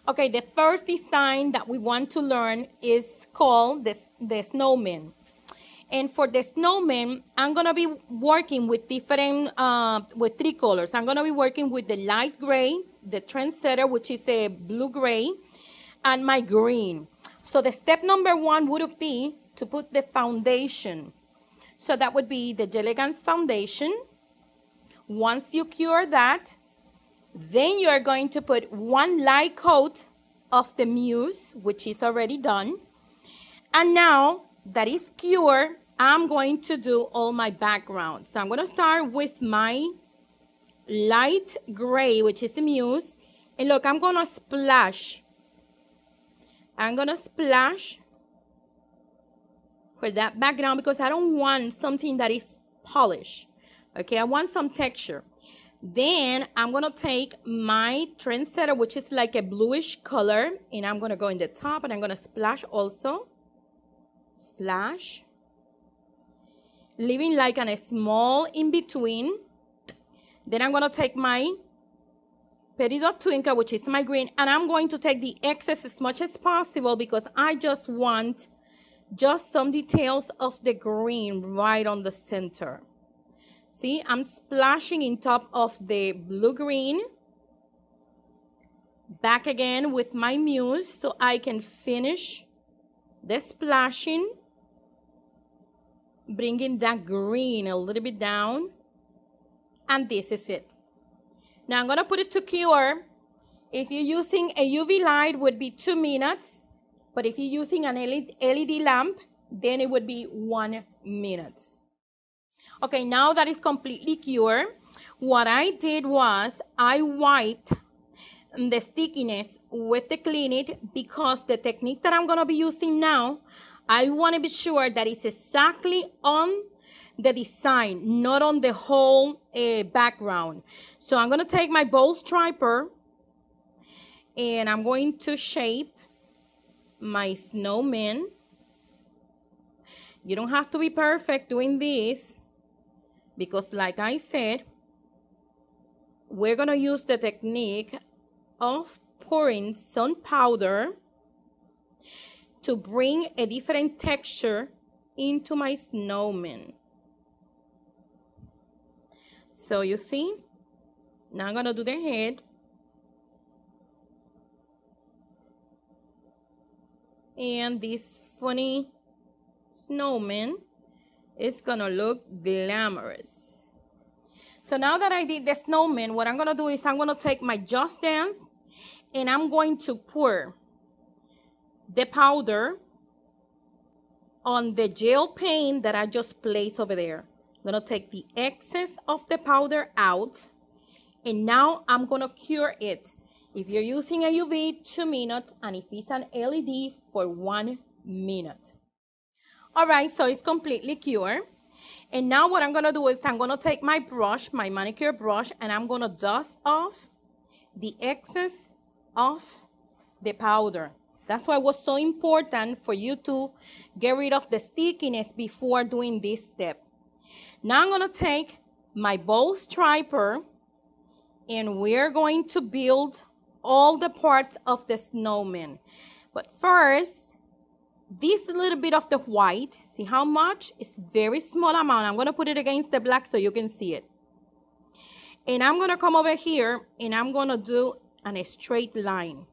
Okay, the first design that we want to learn is called the snowman. And for the snowman, I'm going to be working with with three colors. I'm going to be working with the light gray, the trendsetter, which is a blue gray, and my green. So the step number one would be to put the foundation. So that would be the Elegance foundation. Once you cure that, then you're going to put one light coat of the mousse, which is already done. And now that is cured, I'm going to do all my background. So I'm going to start with my light gray, which is the mousse. And look, I'm going to splash. I'm going to splash for that background because I don't want something that is polished. Okay, I want some texture. Then I'm going to take my trendsetter, which is like a bluish color, and I'm going to go in the top and I'm going to splash also. Splash. Leaving like a small in between. Then I'm going to take my Peridot Twinkle, which is my green, and I'm going to take the excess as much as possible because I just want just some details of the green right on the center. See, I'm splashing in top of the blue-green. Back again with my mousse so I can finish the splashing. Bringing that green a little bit down. And this is it. Now I'm going to put it to cure. If you're using a UV light, it would be 2 minutes. But if you're using an LED lamp, then it would be 1 minute. Okay, now that is completely cured, what I did was I wiped the stickiness with the Clean It because the technique that I'm going to be using now, I want to be sure that it's exactly on the design, not on the whole background. So I'm going to take my bowl striper and I'm going to shape my snowman. You don't have to be perfect doing this because like I said, we're going to use the technique of pouring sun powder to bring a different texture into my snowman. So you see, now I'm going to do the head. And this funny snowman is going to look glamorous. So now that I did the snowman, what I'm going to do is I'm going to take my Just Dance and I'm going to pour the powder on the gel paint that I just placed over there. I'm going to take the excess of the powder out and now I'm going to cure it. If you're using a UV, 2 minutes, and if it's an LED, for 1 minute. All right, so it's completely cured. And now what I'm going to do is I'm going to take my brush, my manicure brush, and I'm going to dust off the excess of the powder. That's why it was so important for you to get rid of the stickiness before doing this step. Now I'm going to take my bowl striper and we're going to build all the parts of the snowman. But first, this little bit of the white, see how much? It's very small amount. I'm going to put it against the black so you can see it. And I'm going to come over here and I'm going to do a straight line.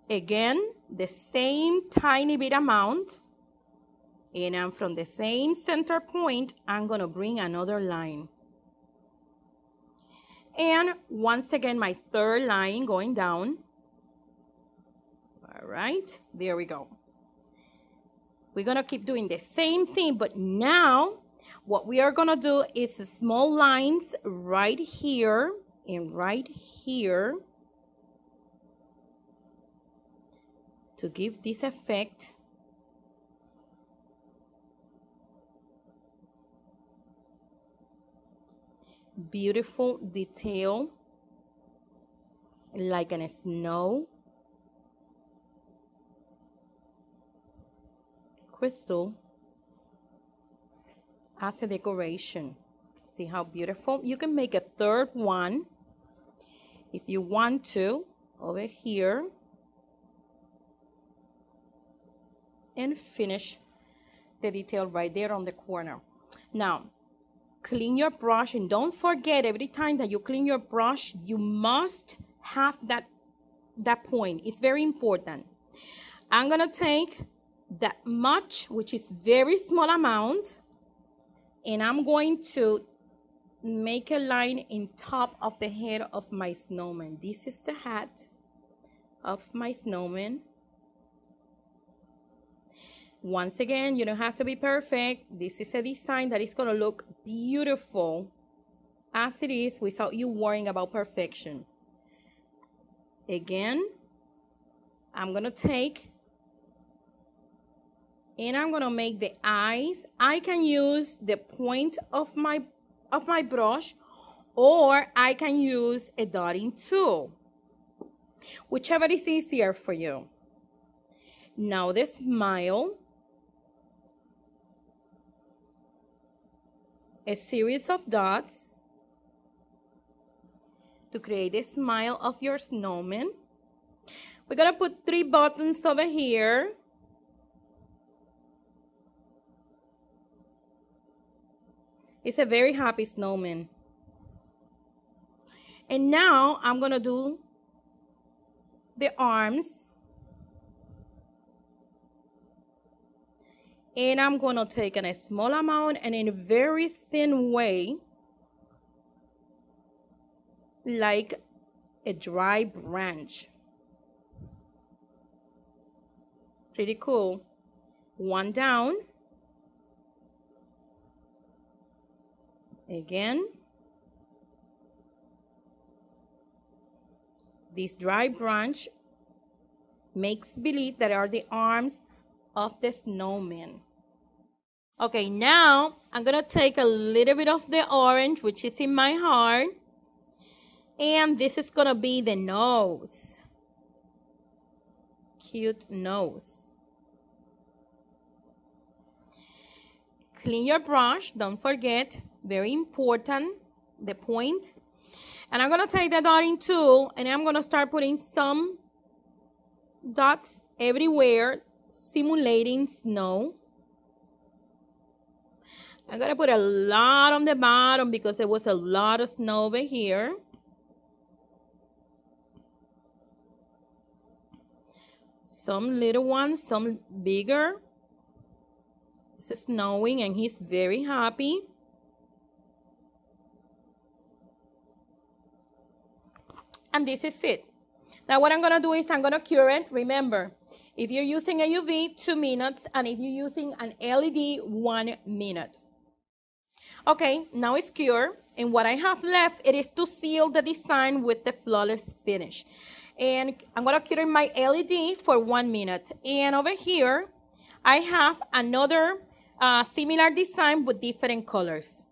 Again, the same tiny bit amount. And from the same center point, I'm going to bring another line. And once again, my third line going down. All right, there we go. We're going to keep doing the same thing, but now what we are going to do is small lines right here and right here to give this effect. Beautiful detail like in a snow crystal as a decoration. See how beautiful? You can make a third one if you want to, over here and finish the detail right there on the corner. Now, clean your brush, and don't forget, every time that you clean your brush, you must have that point. It's very important. I'm gonna take that much, which is very small amount, and I'm going to make a line in top of the head of my snowman. This is the hat of my snowman. Once again, you don't have to be perfect. This is a design that is going to look beautiful as it is without you worrying about perfection. Again, I'm going to take and I'm going to make the eyes. I can use the point of my brush, or I can use a dotting tool, whichever is easier for you. Now the smile. A series of dots to create the smile of your snowman. We're gonna put 3 buttons over here. It's a very happy snowman. And now I'm gonna do the arms. And I'm going to take in a small amount and in a very thin way, like a dry branch. Pretty cool. One down. Again. This dry branch makes believe that are the arms of the snowman. Okay, now I'm gonna take a little bit of the orange, which is in my heart, and this is gonna be the nose. Cute nose. Clean your brush, don't forget, very important, the point. And I'm gonna take the dotting tool and I'm gonna start putting some dots everywhere, simulating snow. I'm gonna put a lot on the bottom because there was a lot of snow over here. Some little ones, some bigger. It's snowing and he's very happy. And this is it. Now what I'm gonna do is I'm gonna cure it. Remember, if you're using a UV, 2 minutes, and if you're using an LED, 1 minute. Okay, now it's cured, and what I have left, it is to seal the design with the flawless finish. And I'm gonna cure my LED for 1 minute. And over here, I have another similar design with different colors.